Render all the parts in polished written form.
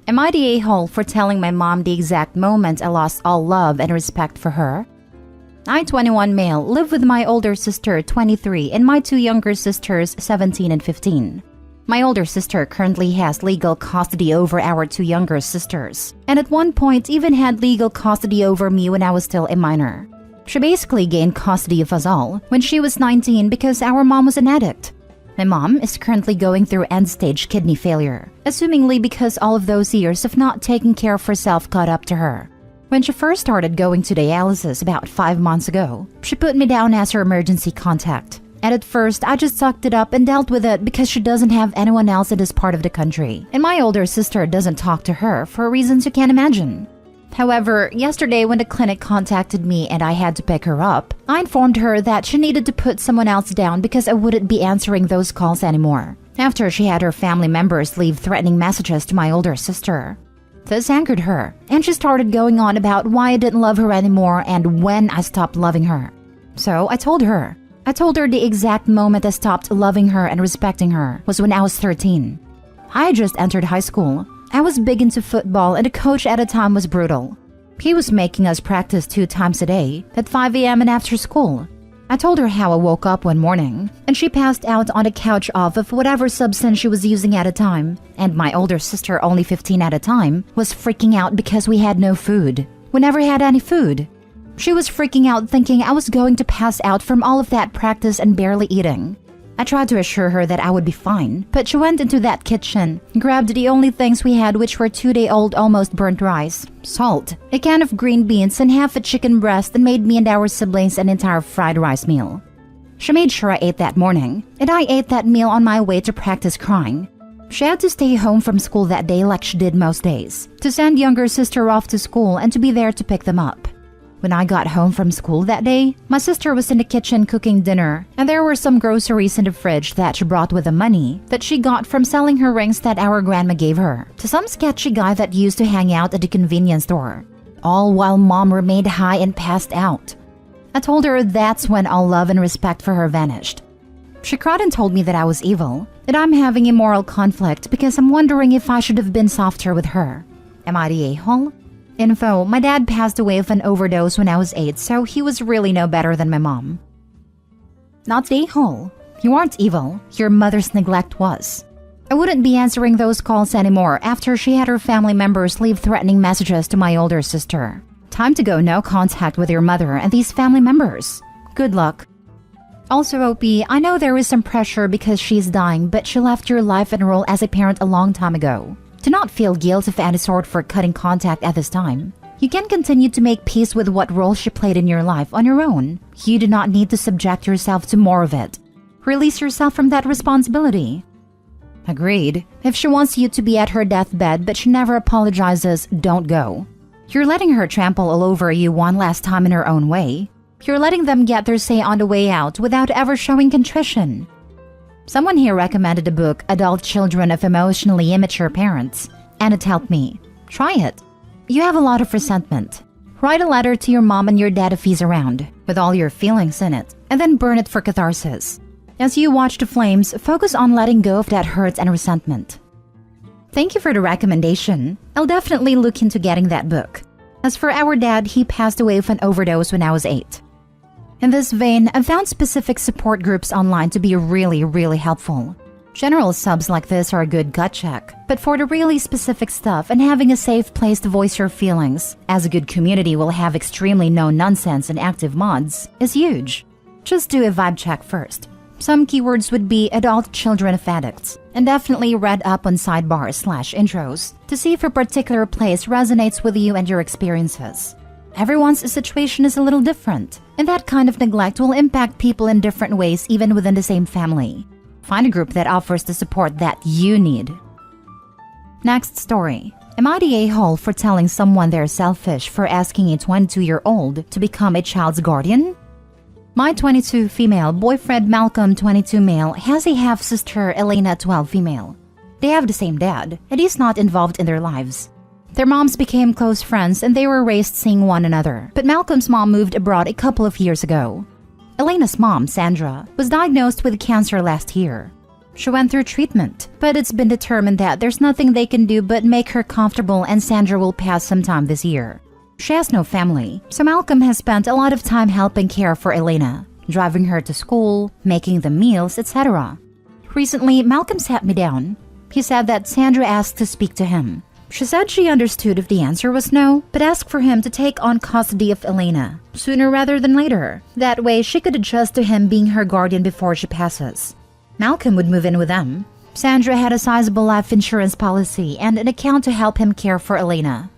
Am I the a-hole for telling my mom the exact moment I lost all love and respect for her? I, 21 male, live with my older sister, 23, and my two younger sisters, 17 and 15. My older sister currently has legal custody over our two younger sisters, and at one point even had legal custody over me when I was still a minor. She basically gained custody of us all when she was 19 because our mom was an addict. My mom is currently going through end-stage kidney failure, assumingly because all of those years of not taking care of herself caught up to her. When she first started going to dialysis about 5 months ago, she put me down as her emergency contact. And at first, I just sucked it up and dealt with it because she doesn't have anyone else in this part of the country. And my older sister doesn't talk to her for reasons you can't imagine. However, yesterday when the clinic contacted me and I had to pick her up, I informed her that she needed to put someone else down because I wouldn't be answering those calls anymore, after she had her family members leave threatening messages to my older sister. This angered her, and she started going on about why I didn't love her anymore and when I stopped loving her. So I told her the exact moment I stopped loving her and respecting her was when I was 13. I had just entered high school. I was big into football and the coach at the time was brutal. He was making us practice 2 times a day at 5 a.m. and after school. I told her how I woke up one morning and she passed out on the couch off of whatever substance she was using at the time, and my older sister, only 15 at the time, was freaking out because we had no food. We never had any food. She was freaking out thinking I was going to pass out from all of that practice and barely eating. I tried to assure her that I would be fine, but she went into that kitchen, grabbed the only things we had, which were 2-day-old almost burnt rice, salt, a can of green beans, and half a chicken breast, and made me and our siblings an entire fried rice meal. She made sure I ate that morning, and I ate that meal on my way to practice crying. She had to stay home from school that day like she did most days, to send younger sister off to school and to be there to pick them up. When I got home from school that day, my sister was in the kitchen cooking dinner, and there were some groceries in the fridge that she brought with the money that she got from selling her rings that our grandma gave her to some sketchy guy that used to hang out at the convenience store, all while mom remained high and passed out. I told her that's when all love and respect for her vanished. She cried and told me that I was evil, that I'm having a moral conflict because I'm wondering if I should have been softer with her. Am I the a-hole? Info: my dad passed away of an overdose when I was 8, so he was really no better than my mom. Not the a-hole. You aren't evil. Your mother's neglect was. I wouldn't be answering those calls anymore after she had her family members leave threatening messages to my older sister. Time to go no contact with your mother and these family members. Good luck. Also, OP, I know there is some pressure because she's dying, but she left your life and role as a parent a long time ago. Do not feel guilt of any sort for cutting contact at this time. You can continue to make peace with what role she played in your life on your own. You do not need to subject yourself to more of it. Release yourself from that responsibility. Agreed. If she wants you to be at her deathbed but she never apologizes, don't go. You're letting her trample all over you one last time in her own way. You're letting them get their say on the way out without ever showing contrition. Someone here recommended the book Adult Children of Emotionally Immature Parents, and it helped me. Try it. You have a lot of resentment. Write a letter to your mom and your dad if he's around, with all your feelings in it, and then burn it for catharsis. As you watch the flames, focus on letting go of that hurt and resentment. Thank you for the recommendation. I'll definitely look into getting that book. As for our dad, he passed away of an overdose when I was 8. In this vein, I've found specific support groups online to be really helpful. General subs like this are a good gut check, but for the really specific stuff and having a safe place to voice your feelings, as a good community will have extremely no-nonsense and active mods, is huge. Just do a vibe check first. Some keywords would be adult children of addicts, and definitely read up on sidebars/intros to see if a particular place resonates with you and your experiences. Everyone's situation is a little different, and that kind of neglect will impact people in different ways even within the same family. Find a group that offers the support that you need. Next story. Am I the a-hole for telling someone they're selfish for asking a 22-year-old to become a child's guardian? My 22 female boyfriend Malcolm, 22 male, has a half-sister Elena, 12 female. They have the same dad, and he's not involved in their lives. Their moms became close friends and they were raised seeing one another, but Malcolm's mom moved abroad a couple of years ago. Elena's mom, Sandra, was diagnosed with cancer last year. She went through treatment, but it's been determined that there's nothing they can do but make her comfortable, and Sandra will pass sometime this year. She has no family, so Malcolm has spent a lot of time helping care for Elena, driving her to school, making the meals, etc. Recently, Malcolm sat me down. He said that Sandra asked to speak to him. She said she understood if the answer was no, but asked for him to take on custody of Elena, sooner rather than later. That way, she could adjust to him being her guardian before she passes. Malcolm would move in with them. Sandra had a sizable life insurance policy and an account to help him care for Elena.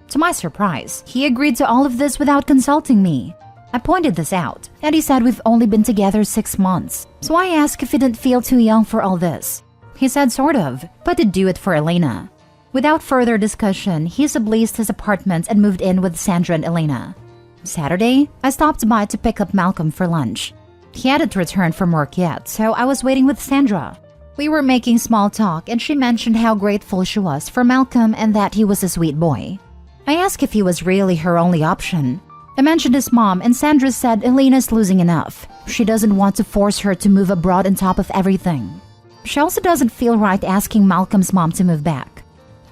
To my surprise, he agreed to all of this without consulting me. I pointed this out, and he said we've only been together 6 months, so I asked if he didn't feel too young for all this. He said sort of, but to do it for Elena. Without further discussion, he subleased his apartment and moved in with Sandra and Elena. Saturday, I stopped by to pick up Malcolm for lunch. He hadn't returned from work yet, so I was waiting with Sandra. We were making small talk, and she mentioned how grateful she was for Malcolm and that he was a sweet boy. I asked if he was really her only option. I mentioned his mom, and Sandra said Elena's losing enough. She doesn't want to force her to move abroad on top of everything. She also doesn't feel right asking Malcolm's mom to move back.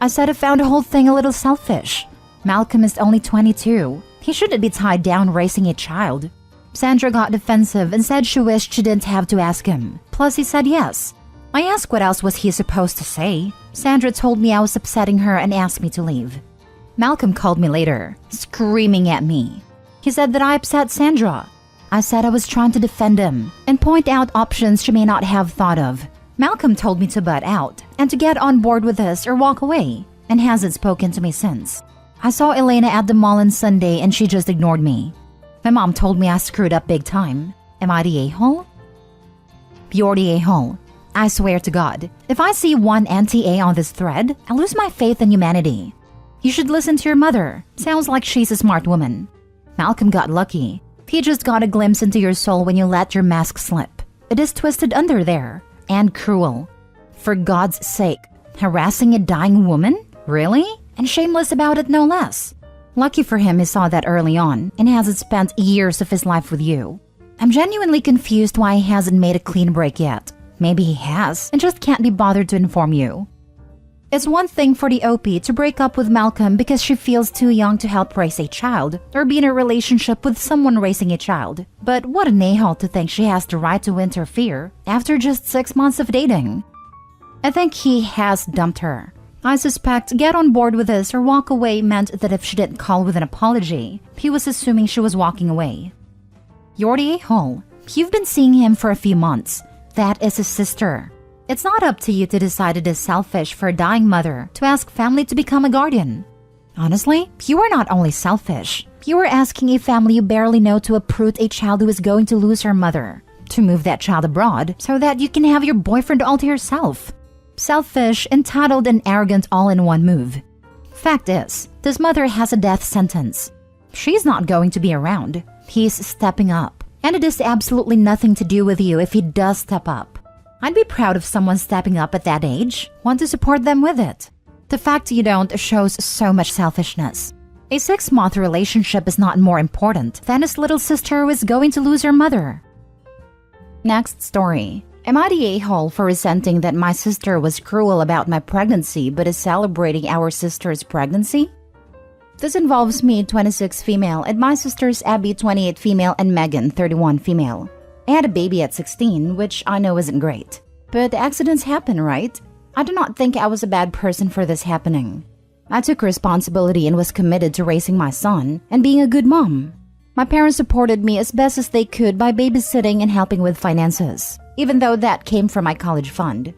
I said I found the whole thing a little selfish. Malcolm is only 22. He shouldn't be tied down raising a child. Sandra got defensive and said she wished she didn't have to ask him. Plus, he said yes. I asked what else was he supposed to say. Sandra told me I was upsetting her and asked me to leave. Malcolm called me later, screaming at me. He said that I upset Sandra. I said I was trying to defend him and point out options she may not have thought of. Malcolm told me to butt out and to get on board with this or walk away, and hasn't spoken to me since. I saw Elena at the mall on Sunday and she just ignored me. My mom told me I screwed up big time. Am I the a-hole? You're the a-hole. I swear to God, if I see one anti-A on this thread, I lose my faith in humanity. You should listen to your mother. Sounds like she's a smart woman. Malcolm got lucky. He just got a glimpse into your soul when you let your mask slip. It is twisted under there. And cruel. For God's sake, harassing a dying woman? Really? And shameless about it no less. Lucky for him he saw that early on and hasn't spent years of his life with you. I'm genuinely confused why he hasn't made a clean break yet. Maybe he has and just can't be bothered to inform you. It's one thing for the OP to break up with Malcolm because she feels too young to help raise a child or be in a relationship with someone raising a child. But what an a-hole to think she has the right to interfere after just 6 months of dating. I think he has dumped her. I suspect get on board with this or walk away meant that if she didn't call with an apology, he was assuming she was walking away. You're the a-hole. You've been seeing him for a few months. That is his sister. It's not up to you to decide it is selfish for a dying mother to ask family to become a guardian. Honestly, you are not only selfish, you are asking a family you barely know to uproot a child who is going to lose her mother, to move that child abroad so that you can have your boyfriend all to yourself. Selfish, entitled, and arrogant all in one move. Fact is, this mother has a death sentence. She's not going to be around. He's stepping up. And it is absolutely nothing to do with you if he does step up. I'd be proud of someone stepping up at that age. Want to support them with it. The fact you don't shows so much selfishness. A 6-month relationship is not more important than his little sister who is going to lose her mother. Next story. Am I the a-hole for resenting that my sister was cruel about my pregnancy but is celebrating our sister's pregnancy? This involves me, 26 female, and my sisters Abby, 28 female, and Megan, 31 female. I had a baby at 16, which I know isn't great. But accidents happen, right? I do not think I was a bad person for this happening. I took responsibility and was committed to raising my son and being a good mom. My parents supported me as best as they could by babysitting and helping with finances, even though that came from my college fund.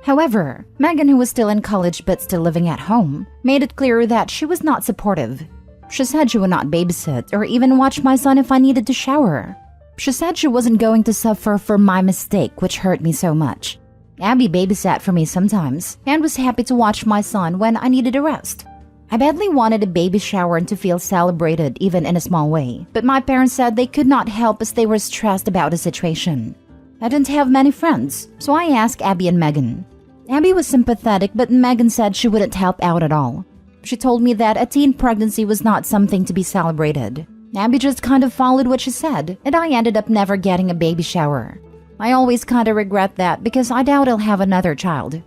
However, Megan, who was still in college but still living at home, made it clear that she was not supportive. She said she would not babysit or even watch my son if I needed to shower. She said she wasn't going to suffer for my mistake, which hurt me so much. Abby babysat for me sometimes and was happy to watch my son when I needed a rest. I badly wanted a baby shower and to feel celebrated even in a small way, but my parents said they could not help as they were stressed about the situation. I didn't have many friends, so I asked Abby and Megan. Abby was sympathetic, but Megan said she wouldn't help out at all. She told me that a teen pregnancy was not something to be celebrated. Abby just kind of followed what she said, and I ended up never getting a baby shower. I always kinda regret that because I doubt I'll have another child.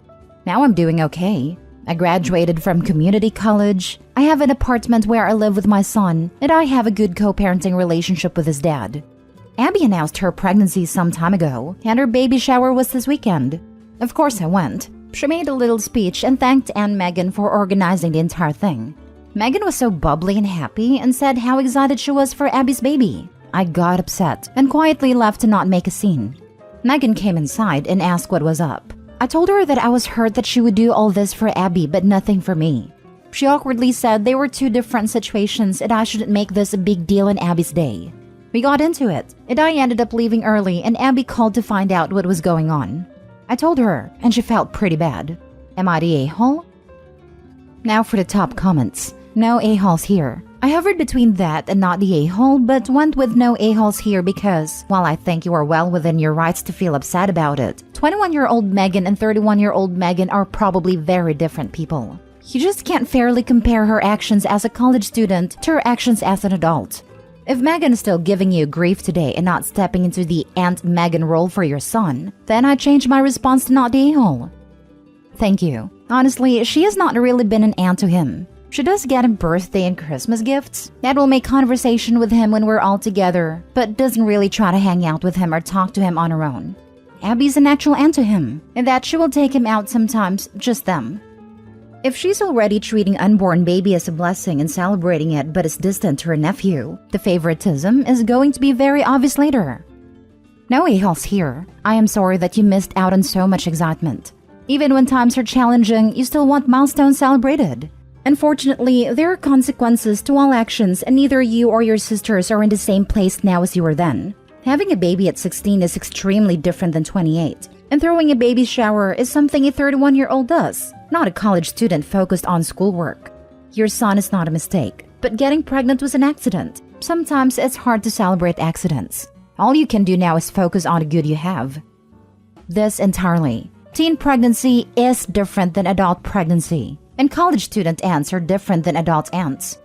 Now I'm doing okay. I graduated from community college. I have an apartment where I live with my son, and I have a good co-parenting relationship with his dad. Abby announced her pregnancy some time ago, and her baby shower was this weekend. Of course I went. She made a little speech and thanked Aunt Megan for organizing the entire thing. Megan was so bubbly and happy and said how excited she was for Abby's baby. I got upset and quietly left to not make a scene. Megan came inside and asked what was up. I told her that I was hurt that she would do all this for Abby but nothing for me. She awkwardly said they were two different situations and I shouldn't make this a big deal in Abby's day. We got into it, and I ended up leaving early and Abby called to find out what was going on. I told her, and she felt pretty bad. Am I the a-hole? Now for the top comments. No a-holes here. I hovered between that and not the a-hole, but went with no a-holes here because, while I think you are well within your rights to feel upset about it, 21-year-old Megan and 31-year-old Megan are probably very different people. You just can't fairly compare her actions as a college student to her actions as an adult. If Megan is still giving you grief today and not stepping into the Aunt Megan role for your son, then I changed my response to not the a-hole. Thank you. Honestly, she has not really been an aunt to him. She does get him birthday and Christmas gifts. That will make conversation with him when we're all together, but doesn't really try to hang out with him or talk to him on her own. Abby's an actual aunt to him, and that she will take him out sometimes, just them. If she's already treating unborn baby as a blessing and celebrating it but is distant to her nephew, the favoritism is going to be very obvious later. No a-holes here. I am sorry that you missed out on so much excitement. Even when times are challenging, you still want milestones celebrated. Unfortunately, there are consequences to all actions and neither you or your sisters are in the same place now as you were then. Having a baby at 16 is extremely different than 28, and throwing a baby shower is something a 31-year-old does, not a college student focused on schoolwork. Your son is not a mistake, but getting pregnant was an accident. Sometimes it's hard to celebrate accidents. All you can do now is focus on the good you have. This entirely. Teen pregnancy is different than adult pregnancy, and college student aunts are different than adult aunts.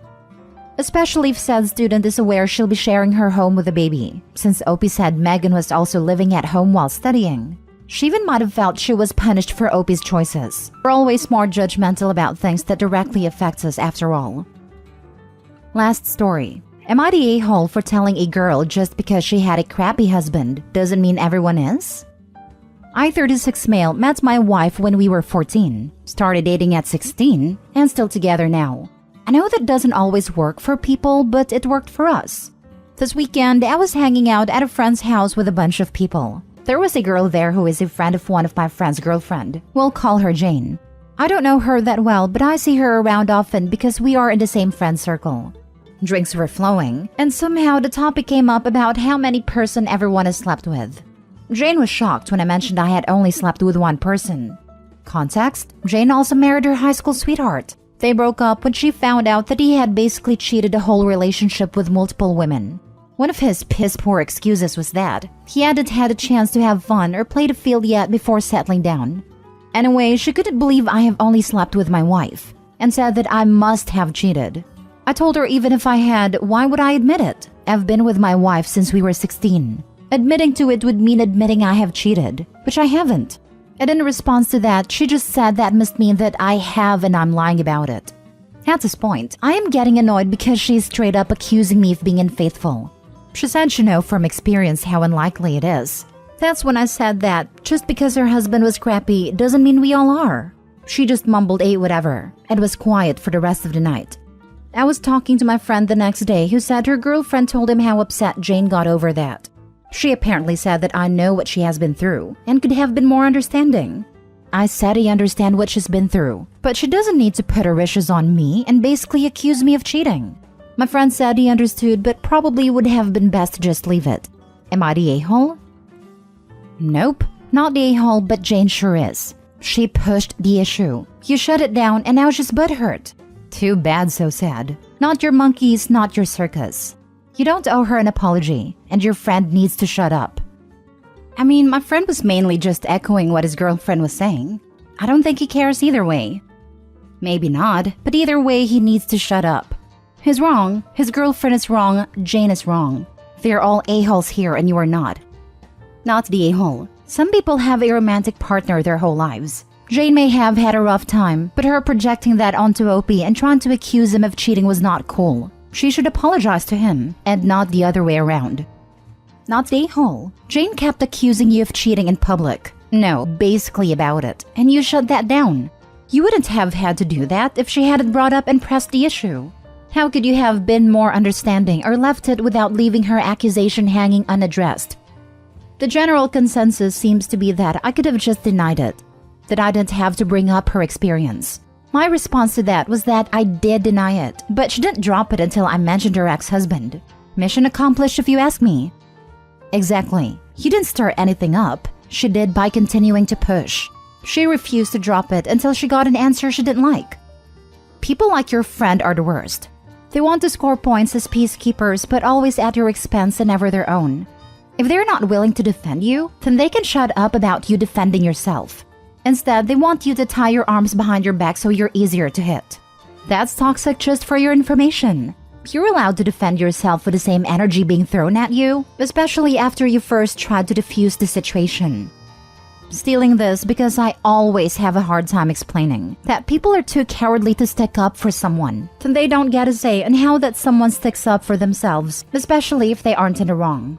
Especially if said student is aware she'll be sharing her home with a baby, since Opie said Megan was also living at home while studying. She even might have felt she was punished for Opie's choices. We're always more judgmental about things that directly affects us after all. Last story. Am I the a-hole for telling a girl just because she had a crappy husband doesn't mean everyone is? I, 36 male, met my wife when we were 14, started dating at 16, and still together now. I know that doesn't always work for people, but it worked for us. This weekend, I was hanging out at a friend's house with a bunch of people. There was a girl there who is a friend of one of my friend's girlfriend. We'll call her Jane. I don't know her that well, but I see her around often because we are in the same friend circle. Drinks were flowing, and somehow the topic came up about how many person everyone has slept with. Jane was shocked when I mentioned I had only slept with one person. Context: Jane also married her high school sweetheart. They broke up when she found out that he had basically cheated the whole relationship with multiple women. One of his piss-poor excuses was that he hadn't had a chance to have fun or play the field yet before settling down. Anyway, she couldn't believe I have only slept with my wife, and said that I must have cheated. I told her even if I had, why would I admit it? I've been with my wife since we were 16. Admitting to it would mean admitting I have cheated, which I haven't. And in response to that, she just said that must mean that I have and I'm lying about it. At this point, I am getting annoyed because she's straight up accusing me of being unfaithful. She said she knows from experience how unlikely it is. That's when I said that just because her husband was crappy doesn't mean we all are. She just mumbled a whatever and was quiet for the rest of the night. I was talking to my friend the next day who said her girlfriend told him how upset Jane got over that. She apparently said that I know what she has been through and could have been more understanding. I said I understand what she's been through, but she doesn't need to put her wishes on me and basically accuse me of cheating. My friend said he understood, but probably would have been best to just leave it. Am I the a-hole? Nope, not the a-hole, but Jane sure is. She pushed the issue. You shut it down and now she's butthurt. Too bad, so sad. Not your monkeys, not your circus. You don't owe her an apology, and your friend needs to shut up. I mean, my friend was mainly just echoing what his girlfriend was saying. I don't think he cares either way. Maybe not, but either way he needs to shut up. He's wrong, his girlfriend is wrong, Jane is wrong. They're all a-holes here and you are not. Not the a-hole. Some people have a romantic partner their whole lives. Jane may have had a rough time, but her projecting that onto OP and trying to accuse him of cheating was not cool. She should apologize to him, and not the other way around. Not the a-hole. Jane kept accusing you of cheating in public. No, basically about it, and you shut that down. You wouldn't have had to do that if she hadn't brought up and pressed the issue. How could you have been more understanding or left it without leaving her accusation hanging unaddressed? The general consensus seems to be that I could have just denied it, that I didn't have to bring up her experience. My response to that was that I did deny it, but she didn't drop it until I mentioned her ex-husband. Mission accomplished if you ask me. Exactly. You didn't stir anything up. She did by continuing to push. She refused to drop it until she got an answer she didn't like. People like your friend are the worst. They want to score points as peacekeepers, but always at your expense and never their own. If they're not willing to defend you, then they can shut up about you defending yourself. Instead, they want you to tie your arms behind your back so you're easier to hit. That's toxic just for your information. You're allowed to defend yourself with the same energy being thrown at you, especially after you first tried to defuse the situation. Stealing this because I always have a hard time explaining that people are too cowardly to stick up for someone, then they don't get a say in how that someone sticks up for themselves, especially if they aren't in the wrong.